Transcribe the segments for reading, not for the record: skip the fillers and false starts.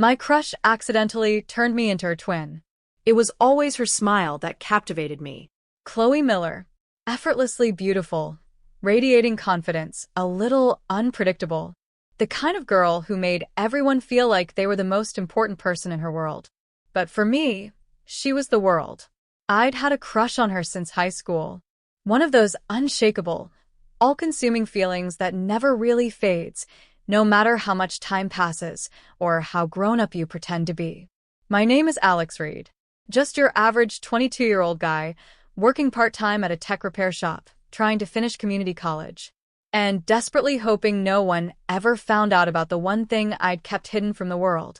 My crush accidentally turned me into her twin. It was always her smile that captivated me. Chloe Miller. Effortlessly beautiful, radiating confidence, a little unpredictable. The kind of girl who made everyone feel like they were the most important person in her world. But for me, she was the world. I'd had a crush on her since high school. One of those unshakable, all-consuming feelings that never really fades, no matter how much time passes or how grown-up you pretend to be. My name is Alex Reed. Just your average 22-year-old guy, working part-time at a tech repair shop, trying to finish community college, and desperately hoping no one ever found out about the one thing I'd kept hidden from the world,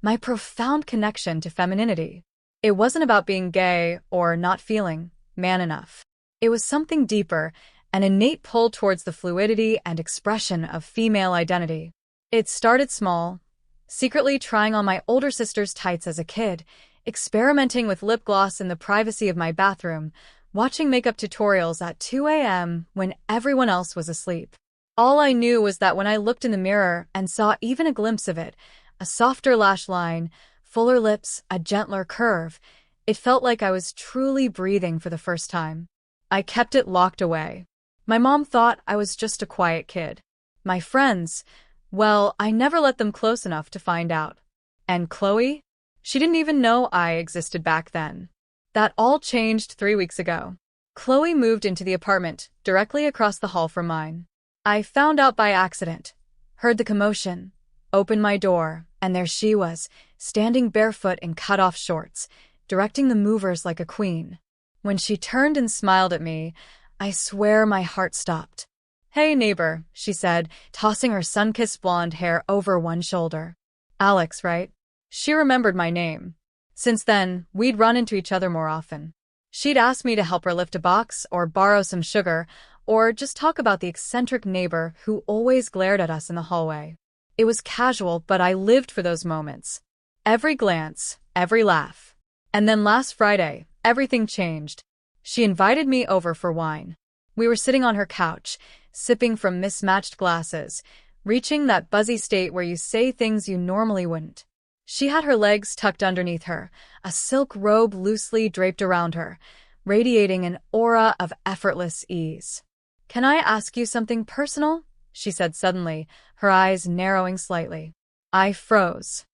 my profound connection to femininity. It wasn't about being gay or not feeling man enough. It was something deeper, an innate pull towards the fluidity and expression of female identity. It started small, secretly trying on my older sister's tights as a kid, experimenting with lip gloss in the privacy of my bathroom, watching makeup tutorials at 2 a.m. when everyone else was asleep. All I knew was that when I looked in the mirror and saw even a glimpse of it, a softer lash line, fuller lips, a gentler curve, it felt like I was truly breathing for the first time. I kept it locked away. My mom thought I was just a quiet kid. My friends, well, I never let them close enough to find out. And Chloe? She didn't even know I existed back then. That all changed 3 weeks ago. Chloe moved into the apartment directly across the hall from mine. I found out by accident, heard the commotion, opened my door, and there she was, standing barefoot in cut-off shorts, directing the movers like a queen. When she turned and smiled at me, I swear my heart stopped. "Hey, neighbor," she said, tossing her sun-kissed blonde hair over one shoulder. "Alex, right?" She remembered my name. Since then, we'd run into each other more often. She'd ask me to help her lift a box or borrow some sugar, or just talk about the eccentric neighbor who always glared at us in the hallway. It was casual, but I lived for those moments. Every glance, every laugh. And then last Friday, everything changed. She invited me over for wine. We were sitting on her couch, sipping from mismatched glasses, reaching that buzzy state where you say things you normally wouldn't. She had her legs tucked underneath her, a silk robe loosely draped around her, radiating an aura of effortless ease. "Can I ask you something personal?" she said suddenly, her eyes narrowing slightly. I froze.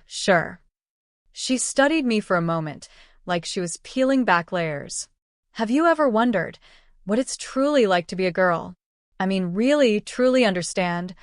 Sure." She studied me for a moment, like she was peeling back layers. "Have you ever wondered what it's truly like to be a girl? I mean, really, truly understand?"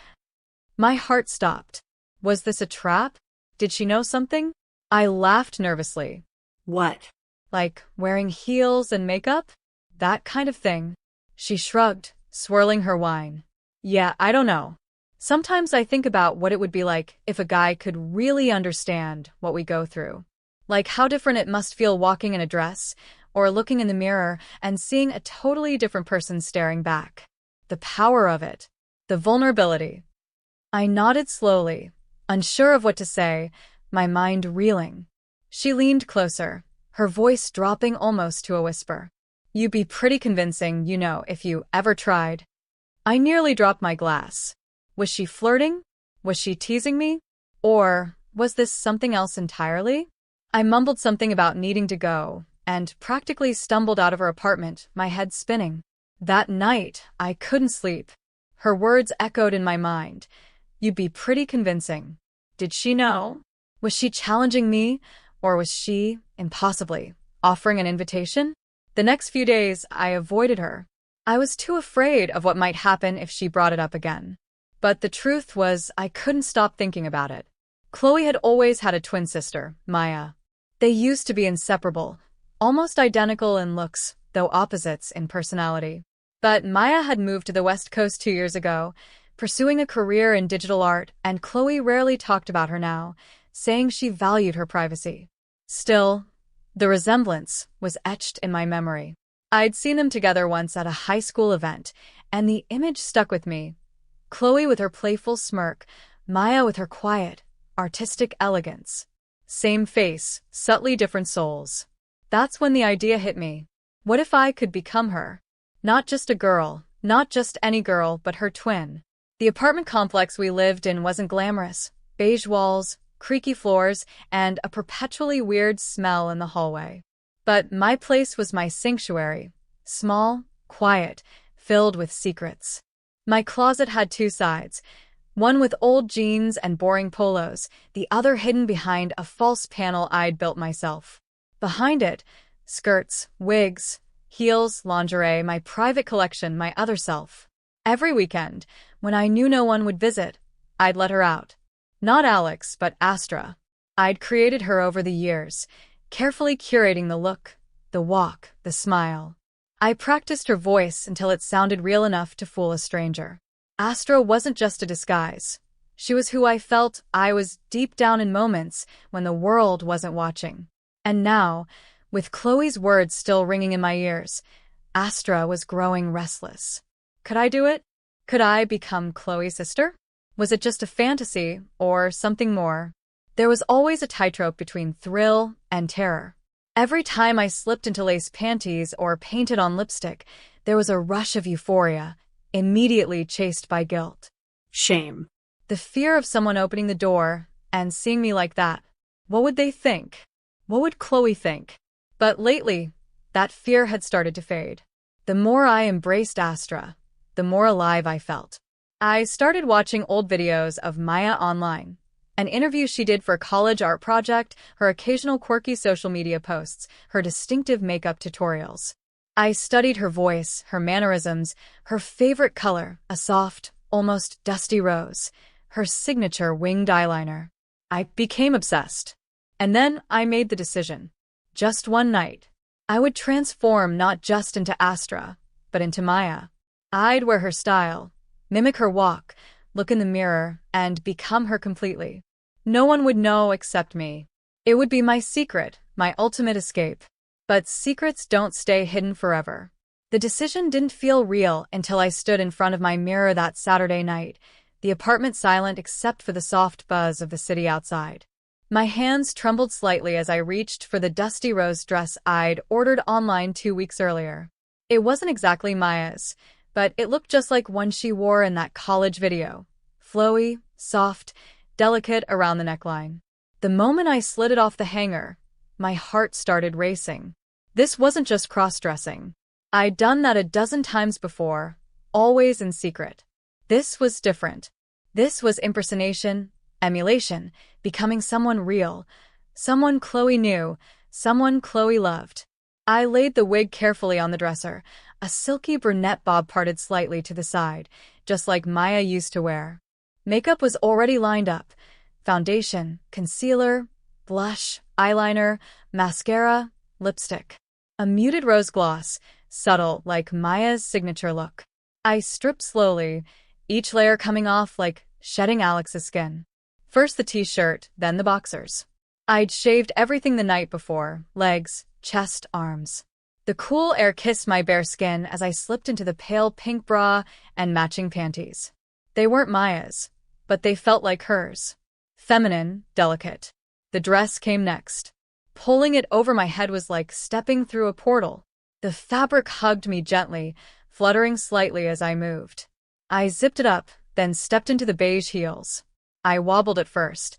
My heart stopped. Was this a trap? Did she know something? I laughed nervously. "What?" "Like wearing heels and makeup? That kind of thing." She shrugged, swirling her wine. "Yeah, I don't know. Sometimes I think about what it would be like if a guy could really understand what we go through. Like how different it must feel walking in a dress, or looking in the mirror and seeing a totally different person staring back. The power of it. The vulnerability." I nodded slowly, unsure of what to say, my mind reeling. She leaned closer, her voice dropping almost to a whisper. "You'd be pretty convincing, you know, if you ever tried." I nearly dropped my glass. Was she flirting? Was she teasing me? Or was this something else entirely? I mumbled something about needing to go, and practically stumbled out of her apartment, my head spinning. That night, I couldn't sleep. Her words echoed in my mind. You'd be pretty convincing. Did she know? Was she challenging me, or was she, impossibly, offering an invitation? The next few days, I avoided her. I was too afraid of what might happen if she brought it up again. But the truth was, I couldn't stop thinking about it. Chloe had always had a twin sister, Maya. They used to be inseparable, almost identical in looks, though opposites in personality. But Maya had moved to the West Coast 2 years ago, pursuing a career in digital art, and Chloe rarely talked about her now, saying she valued her privacy. Still, the resemblance was etched in my memory. I'd seen them together once at a high school event, and the image stuck with me. Chloe with her playful smirk, Maya with her quiet, artistic elegance. Same face, subtly different souls. That's when the idea hit me. What if I could become her? Not just a girl, not just any girl, but her twin. The apartment complex we lived in wasn't glamorous. Beige walls, creaky floors, and a perpetually weird smell in the hallway. But my place was my sanctuary, small, quiet, filled with secrets. My closet had two sides, one with old jeans and boring polos, the other hidden behind a false panel I'd built myself. Behind it, skirts, wigs, heels, lingerie, my private collection, my other self. Every weekend, when I knew no one would visit, I'd let her out. Not Alex, but Astra. I'd created her over the years, carefully curating the look, the walk, the smile. I practiced her voice until it sounded real enough to fool a stranger. Astra wasn't just a disguise. She was who I felt I was deep down in moments when the world wasn't watching. And now, with Chloe's words still ringing in my ears, Astra was growing restless. Could I do it? Could I become Chloe's sister? Was it just a fantasy, or something more? There was always a tightrope between thrill and terror. Every time I slipped into lace panties or painted on lipstick, there was a rush of euphoria, immediately chased by guilt. Shame. The fear of someone opening the door and seeing me like that. What would they think? What would Chloe think? But lately, that fear had started to fade. The more I embraced Astra, the more alive I felt. I started watching old videos of Maya online. An interview she did for a college art project, her occasional quirky social media posts, her distinctive makeup tutorials. I studied her voice, her mannerisms, her favorite color, a soft, almost dusty rose, her signature winged eyeliner. I became obsessed. And then I made the decision. Just one night, I would transform not just into Astra, but into Maya. I'd wear her style, mimic her walk, look in the mirror, and become her completely. No one would know except me. It would be my secret, my ultimate escape. But secrets don't stay hidden forever. The decision didn't feel real until I stood in front of my mirror that Saturday night, the apartment silent except for the soft buzz of the city outside. My hands trembled slightly as I reached for the dusty rose dress I'd ordered online 2 weeks earlier. It wasn't exactly Maya's, but it looked just like one she wore in that college video. Flowy, soft, delicate around the neckline. The moment I slid it off the hanger, my heart started racing. This wasn't just cross-dressing. I'd done that a dozen times before, always in secret. This was different. This was impersonation, emulation, becoming someone real, someone Chloe knew, someone Chloe loved. I laid the wig carefully on the dresser, a silky brunette bob parted slightly to the side, just like Maya used to wear. Makeup was already lined up. Foundation, concealer, blush, eyeliner, mascara, lipstick. A muted rose gloss, subtle like Maya's signature look. I stripped slowly, each layer coming off like shedding Alex's skin. First the t-shirt, then the boxers. I'd shaved everything the night before, legs, chest, arms. The cool air kissed my bare skin as I slipped into the pale pink bra and matching panties. They weren't Maya's, but they felt like hers. Feminine, delicate. The dress came next. Pulling it over my head was like stepping through a portal. The fabric hugged me gently, fluttering slightly as I moved. I zipped it up, then stepped into the beige heels. I wobbled at first.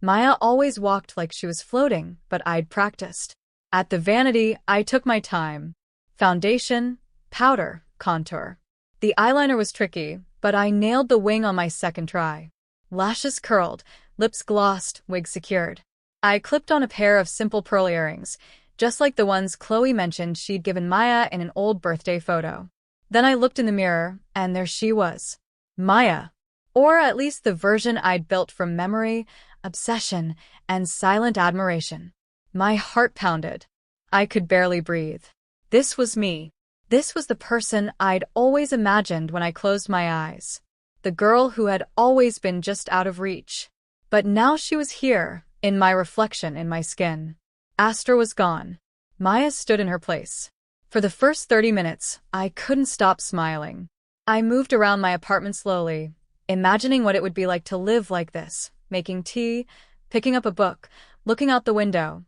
Maya always walked like she was floating, but I'd practiced. At the vanity, I took my time. Foundation, powder, contour. The eyeliner was tricky, but I nailed the wing on my second try. Lashes curled, lips glossed, wig secured. I clipped on a pair of simple pearl earrings, just like the ones Chloe mentioned she'd given Maya in an old birthday photo. Then I looked in the mirror, and there she was. Maya. Or at least the version I'd built from memory, obsession, and silent admiration. My heart pounded. I could barely breathe. This was me. This was the person I'd always imagined when I closed my eyes. The girl who had always been just out of reach. But now she was here, in my reflection in my skin. Astra was gone. Maya stood in her place. For the first 30 minutes, I couldn't stop smiling. I moved around my apartment slowly, imagining what it would be like to live like this, making tea, picking up a book, looking out the window,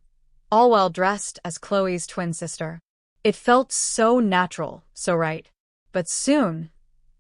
all while dressed as Chloe's twin sister. It felt so natural, so right. But soon,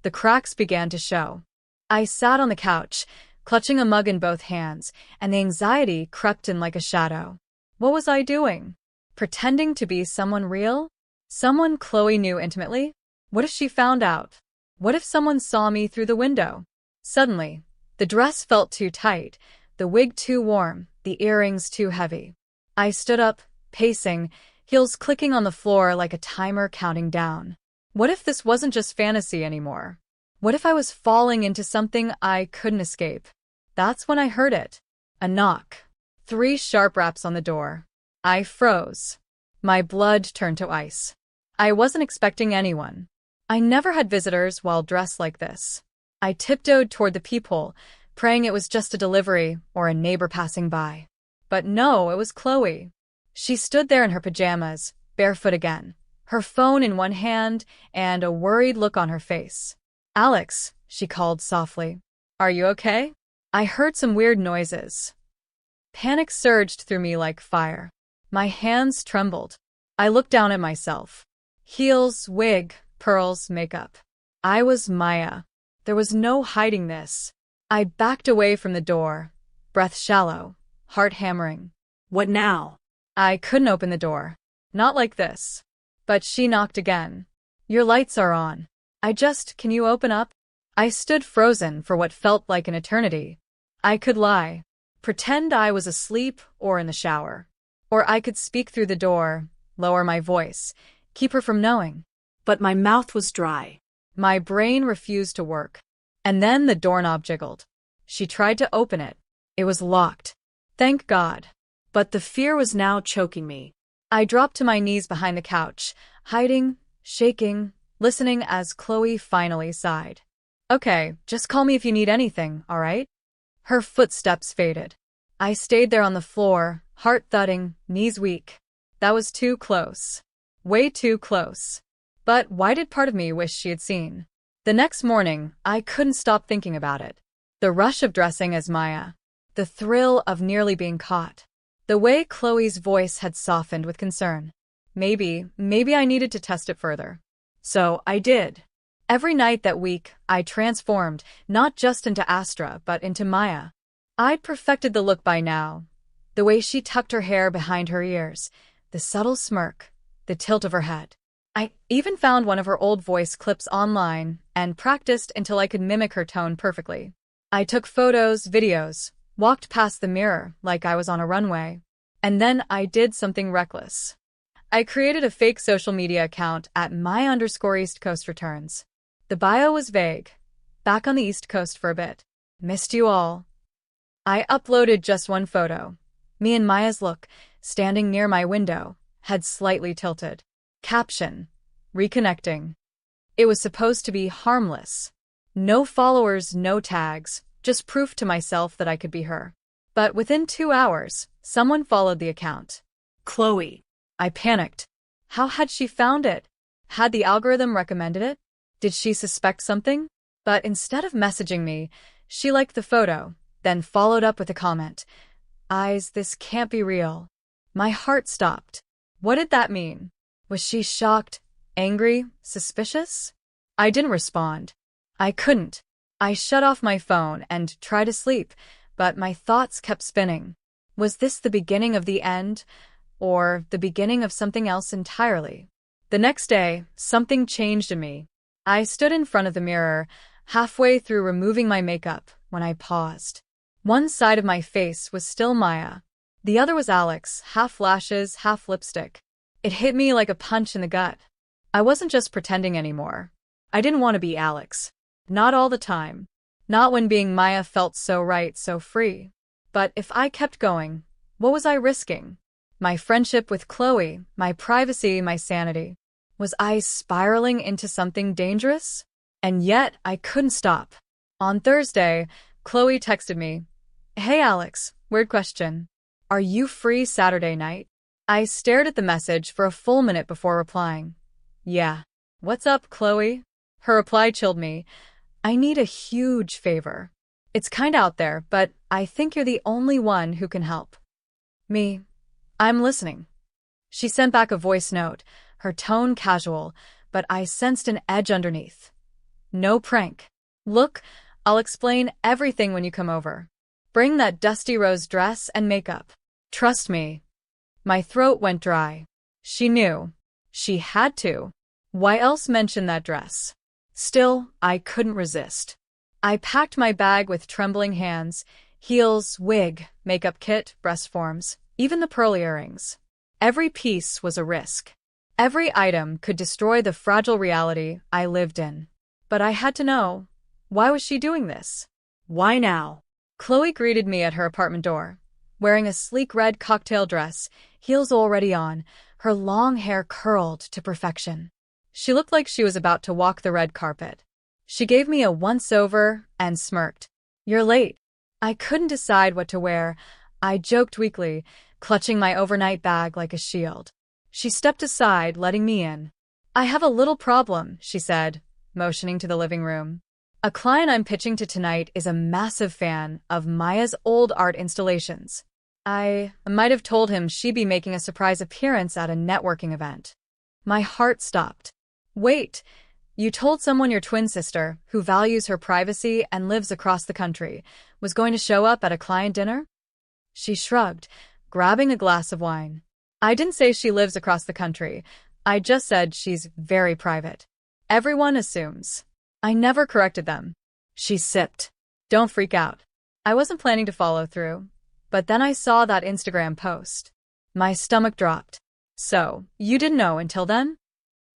the cracks began to show. I sat on the couch, clutching a mug in both hands, and the anxiety crept in like a shadow. What was I doing? Pretending to be someone real? Someone Chloe knew intimately? What if she found out? What if someone saw me through the window? Suddenly, the dress felt too tight, the wig too warm, the earrings too heavy. I stood up, pacing, heels clicking on the floor like a timer counting down. What if this wasn't just fantasy anymore? What if I was falling into something I couldn't escape? That's when I heard it. A knock. 3 sharp raps on the door. I froze. My blood turned to ice. I wasn't expecting anyone. I never had visitors while dressed like this. I tiptoed toward the peephole, praying it was just a delivery or a neighbor passing by. But no, it was Chloe. She stood there in her pajamas, barefoot again, her phone in one hand and a worried look on her face. "Alex," she called softly. "Are you okay?" I heard some weird noises. Panic surged through me like fire. My hands trembled. I looked down at myself. Heels, wig, pearls, makeup. I was Maya. There was no hiding this. I backed away from the door, breath shallow, heart hammering. What now? I couldn't open the door. Not like this. But she knocked again. "Your lights are on. Can you open up?" I stood frozen for what felt like an eternity. I could lie. Pretend I was asleep or in the shower. Or I could speak through the door, lower my voice, keep her from knowing. But my mouth was dry. My brain refused to work. And then the doorknob jiggled. She tried to open it. It was locked. Thank God. But the fear was now choking me. I dropped to my knees behind the couch, hiding, shaking, listening as Chloe finally sighed. "Okay, just call me if you need anything, all right?" Her footsteps faded. I stayed there on the floor, heart thudding, knees weak. That was too close. Way too close. But why did part of me wish she had seen? The next morning, I couldn't stop thinking about it. The rush of dressing as Maya. The thrill of nearly being caught. The way Chloe's voice had softened with concern. Maybe I needed to test it further. So I did. Every night that week, I transformed, not just into Astra, but into Maya. I'd perfected the look by now. The way she tucked her hair behind her ears, the subtle smirk, the tilt of her head. I even found one of her old voice clips online and practiced until I could mimic her tone perfectly. I took photos, videos, walked past the mirror like I was on a runway. And then I did something reckless. I created a fake social media account at @my_East Coast Returns. The bio was vague. Back on the East Coast for a bit. Missed you all. I uploaded just one photo. Me and Maya's look, standing near my window, head slightly tilted. Caption: Reconnecting. It was supposed to be harmless. No followers, no tags, just proof to myself that I could be her. But within 2 hours, someone followed the account. Chloe. I panicked. How had she found it? Had the algorithm recommended it? Did she suspect something? But instead of messaging me, she liked the photo, then followed up with a comment. "Eyes, this can't be real." My heart stopped. What did that mean? Was she shocked, angry, suspicious? I didn't respond. I couldn't. I shut off my phone and tried to sleep, but my thoughts kept spinning. Was this the beginning of the end, or the beginning of something else entirely? The next day, something changed in me. I stood in front of the mirror, halfway through removing my makeup, when I paused. One side of my face was still Maya. The other was Alex, half lashes, half lipstick. It hit me like a punch in the gut. I wasn't just pretending anymore. I didn't want to be Alex. Not all the time. Not when being Maya felt so right, so free. But if I kept going, what was I risking? My friendship with Chloe, my privacy, my sanity. Was I spiraling into something dangerous? And yet, I couldn't stop. On Thursday, Chloe texted me, "Hey Alex, weird question. Are you free Saturday night?" I stared at the message for a full minute before replying. "Yeah." "What's up, Chloe?" Her reply chilled me. "I need a huge favor. It's kinda out there, but I think you're the only one who can help." Me. "I'm listening." She sent back a voice note, her tone casual, but I sensed an edge underneath. "No prank. Look, I'll explain everything when you come over. Bring that dusty rose dress and makeup. Trust me. My throat went dry. She knew. She had to. Why else mention that dress? Still, I couldn't resist. I packed my bag with trembling hands, heels, wig, makeup kit, breast forms, even the pearl earrings. Every piece was a risk. Every item could destroy the fragile reality I lived in. But I had to know. Why was she doing this? Why now? Chloe greeted me at her apartment door, wearing a sleek red cocktail dress, heels already on, her long hair curled to perfection. She looked like she was about to walk the red carpet. She gave me a once-over and smirked. You're late. I couldn't decide what to wear. I joked weakly, clutching my overnight bag like a shield. She stepped aside, letting me in. I have a little problem, she said, motioning to the living room. A client I'm pitching to tonight is a massive fan of Maya's old art installations. I might have told him she'd be making a surprise appearance at a networking event. My heart stopped. Wait, you told someone your twin sister, who values her privacy and lives across the country, was going to show up at a client dinner? She shrugged, grabbing a glass of wine. I didn't say she lives across the country. I just said she's very private. Everyone assumes. I never corrected them. She sipped. Don't freak out. I wasn't planning to follow through. But then I saw that Instagram post. My stomach dropped. So, you didn't know until then?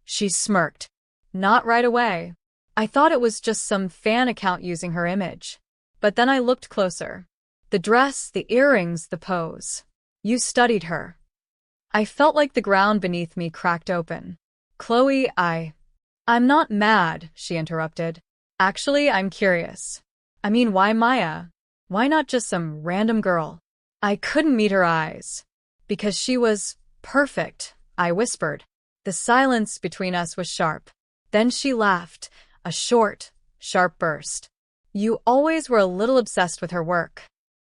She smirked. Not right away. I thought it was just some fan account using her image. But then I looked closer. The dress, the earrings, the pose. You studied her. I felt like the ground beneath me cracked open. Chloe, I'm not mad, she interrupted. Actually, I'm curious. I mean, why Maya? Why not just some random girl? I couldn't meet her eyes. Because she was perfect, I whispered. The silence between us was sharp. Then she laughed, a short, sharp burst. You always were a little obsessed with her work.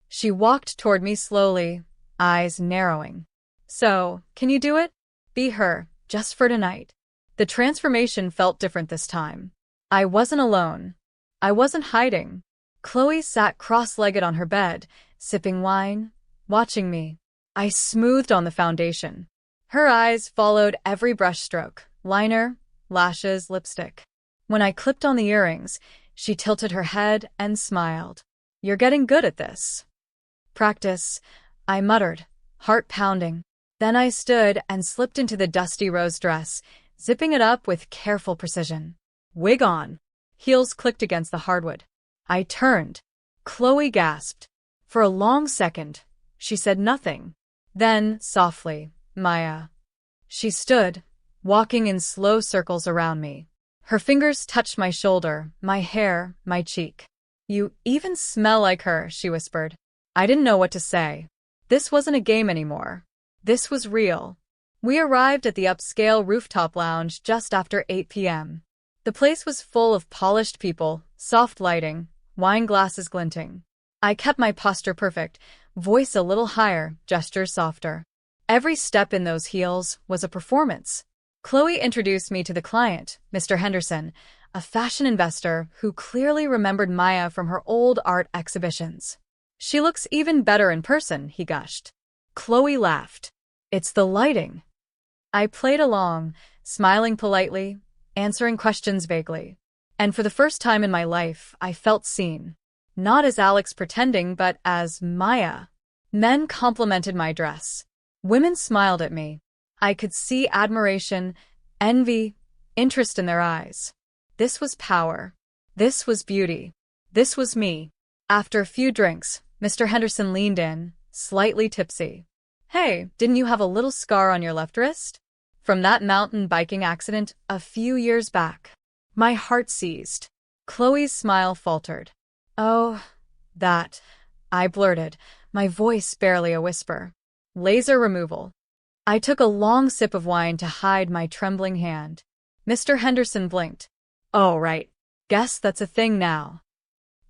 She walked toward me slowly, eyes narrowing. So, can you do it? Be her, just for tonight. The transformation felt different this time. I wasn't alone. I wasn't hiding. Chloe sat cross-legged on her bed, sipping wine, watching me. I smoothed on the foundation. Her eyes followed every brushstroke, liner, lashes, lipstick. When I clipped on the earrings, she tilted her head and smiled. You're getting good at this. Practice, I muttered, heart pounding. Then I stood and slipped into the dusty rose dress, zipping it up with careful precision. Wig on. Heels clicked against the hardwood. I turned. Chloe gasped. For a long second, she said nothing. Then, softly, Maya. She stood, walking in slow circles around me. Her fingers touched my shoulder, my hair, my cheek. You even smell like her, she whispered. I didn't know what to say. This wasn't a game anymore. This was real. We arrived at the upscale rooftop lounge just after 8 p.m. The place was full of polished people, soft lighting, wine glasses glinting. I kept my posture perfect, voice a little higher, gestures softer. Every step in those heels was a performance. Chloe introduced me to the client, Mr. Henderson, a fashion investor who clearly remembered Maya from her old art exhibitions. She looks even better in person, he gushed. Chloe laughed. It's the lighting. I played along, smiling politely, answering questions vaguely. And for the first time in my life, I felt seen. Not as Alex pretending, but as Maya. Men complimented my dress. Women smiled at me. I could see admiration, envy, interest in their eyes. This was power. This was beauty. This was me. After a few drinks, Mr. Henderson leaned in, slightly tipsy. Hey, didn't you have a little scar on your left wrist? From that mountain biking accident a few years back. My heart seized. Chloe's smile faltered. Oh, that, I blurted, my voice barely a whisper. Laser removal. I took a long sip of wine to hide my trembling hand. Mr. Henderson blinked. Oh, right. Guess that's a thing now.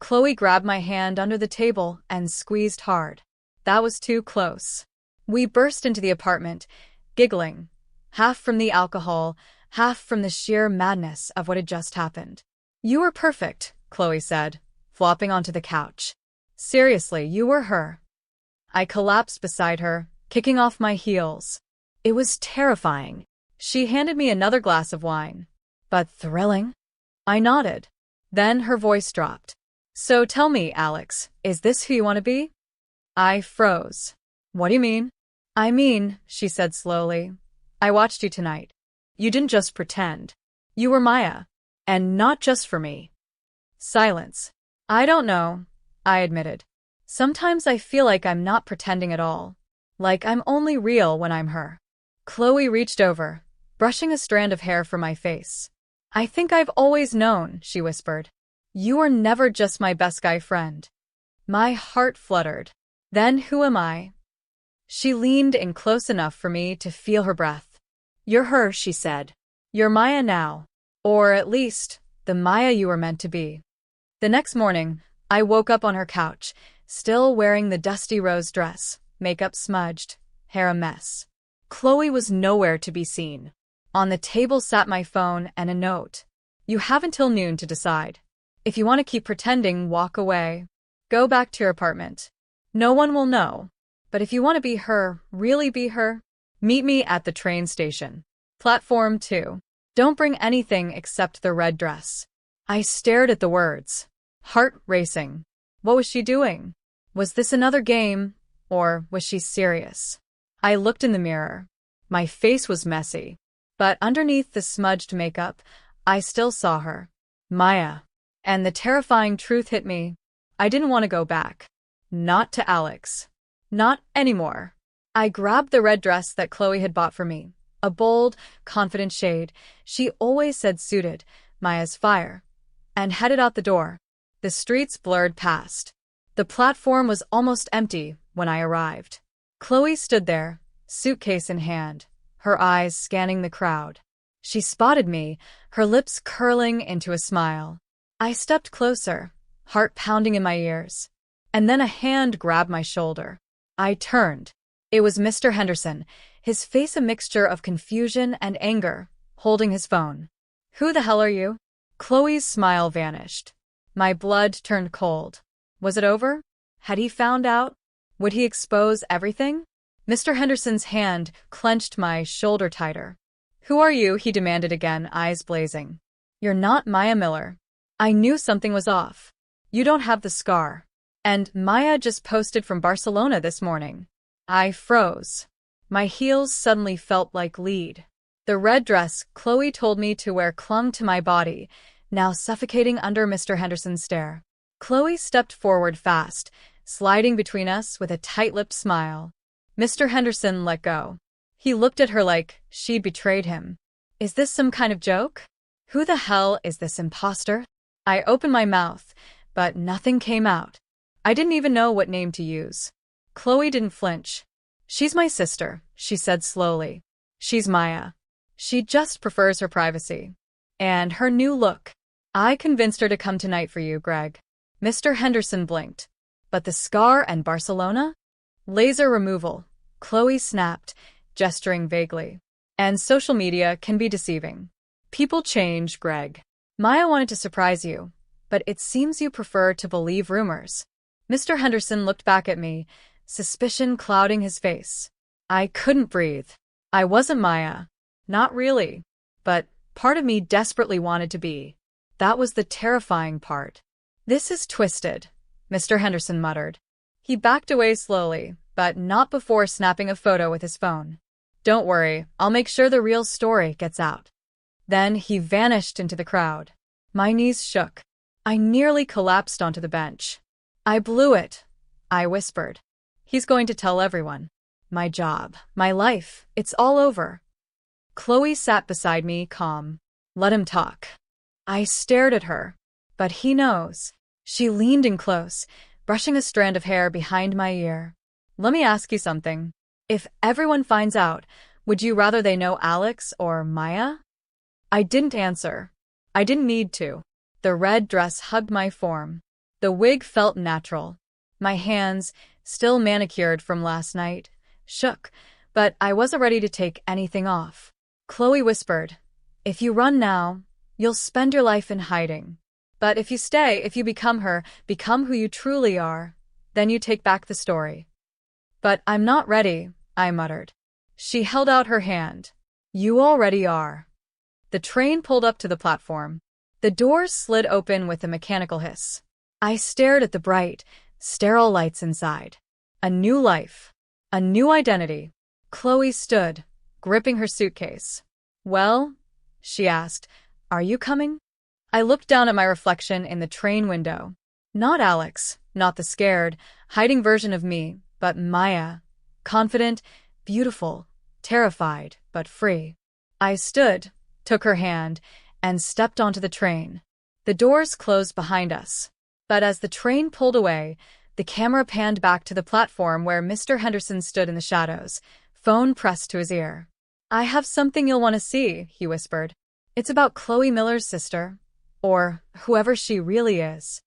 Chloe grabbed my hand under the table and squeezed hard. That was too close. We burst into the apartment, giggling, half from the alcohol, half from the sheer madness of what had just happened. You were perfect, Chloe said, flopping onto the couch. Seriously, you were her. I collapsed beside her, kicking off my heels. It was terrifying. She handed me another glass of wine. But thrilling? I nodded. Then her voice dropped. So tell me, Alex, is this who you want to be? I froze. What do you mean? I mean, she said slowly, I watched you tonight. You didn't just pretend. You were Maya. And not just for me. Silence. I don't know, I admitted. Sometimes I feel like I'm not pretending at all. Like I'm only real when I'm her. Chloe reached over, brushing a strand of hair from my face. I think I've always known, she whispered. You were never just my best guy friend. My heart fluttered. Then who am I? She leaned in close enough for me to feel her breath. You're her, she said. You're Maya now. Or at least, the Maya you were meant to be. The next morning, I woke up on her couch, still wearing the dusty rose dress, makeup smudged, hair a mess. Chloe was nowhere to be seen. On the table sat my phone and a note. You have until noon to decide. If you want to keep pretending, walk away. Go back to your apartment. No one will know. But if you want to be her, really be her, meet me at the train station. Platform 2. Don't bring anything except the red dress. I stared at the words, heart racing. What was she doing? Was this another game, or was she serious? I looked in the mirror. My face was messy, but underneath the smudged makeup, I still saw her. Maya. And the terrifying truth hit me. I didn't want to go back. Not to Alex. Not anymore. I grabbed the red dress that Chloe had bought for me. A bold, confident shade she always said suited Maya's fire, and headed out the door. The streets blurred past. The platform was almost empty when I arrived. Chloe stood there, suitcase in hand, her eyes scanning the crowd. She spotted me, her lips curling into a smile. I stepped closer, heart pounding in my ears. And then a hand grabbed my shoulder. I turned. It was Mr. Henderson, his face a mixture of confusion and anger, holding his phone. Who the hell are you? Chloe's smile vanished. My blood turned cold. Was it over? Had he found out? Would he expose everything? Mr. Henderson's hand clenched my shoulder tighter. Who are you? He demanded again, eyes blazing. You're not Maya Miller. I knew something was off. You don't have the scar. And Maya just posted from Barcelona this morning. I froze. My heels suddenly felt like lead. The red dress Chloe told me to wear clung to my body, now suffocating under Mr. Henderson's stare. Chloe stepped forward fast, sliding between us with a tight-lipped smile. Mr. Henderson let go. He looked at her like she'd betrayed him. Is this some kind of joke? Who the hell is this imposter? I opened my mouth, but nothing came out. I didn't even know what name to use. Chloe didn't flinch. She's my sister, she said slowly. She's Maya. She just prefers her privacy. And her new look. I convinced her to come tonight for you, Greg. Mr. Henderson blinked. But the scar and Barcelona? Laser removal, Chloe snapped, gesturing vaguely. And social media can be deceiving. People change, Greg. Maya wanted to surprise you, but it seems you prefer to believe rumors. Mr. Henderson looked back at me, suspicion clouding his face. I couldn't breathe. I wasn't Maya. Not really. But part of me desperately wanted to be. That was the terrifying part. This is twisted, Mr. Henderson muttered. He backed away slowly, but not before snapping a photo with his phone. Don't worry, I'll make sure the real story gets out. Then he vanished into the crowd. My knees shook. I nearly collapsed onto the bench. I blew it, I whispered. He's going to tell everyone. My job, my life, it's all over. Chloe sat beside me, calm. Let him talk. I stared at her. But he knows. She leaned in close, brushing a strand of hair behind my ear. Let me ask you something. If everyone finds out, would you rather they know Alex or Maya? I didn't answer. I didn't need to. The red dress hugged my form. The wig felt natural. My hands, still manicured from last night, shook, but I wasn't ready to take anything off. Chloe whispered, if you run now, you'll spend your life in hiding. But if you stay, if you become her, become who you truly are, then you take back the story. But I'm not ready, I muttered. She held out her hand. You already are. The train pulled up to the platform. The doors slid open with a mechanical hiss. I stared at the bright, sterile lights inside. A new life. A new identity. Chloe stood, gripping her suitcase. Well, she asked, are you coming? I looked down at my reflection in the train window. Not Alex, not the scared, hiding version of me, but Maya. Confident, beautiful, terrified, but free. I stood, took her hand, and stepped onto the train. The doors closed behind us. But as the train pulled away, the camera panned back to the platform where Mr. Henderson stood in the shadows, phone pressed to his ear. I have something you'll want to see, he whispered. It's about Chloe Miller's sister. Or whoever she really is.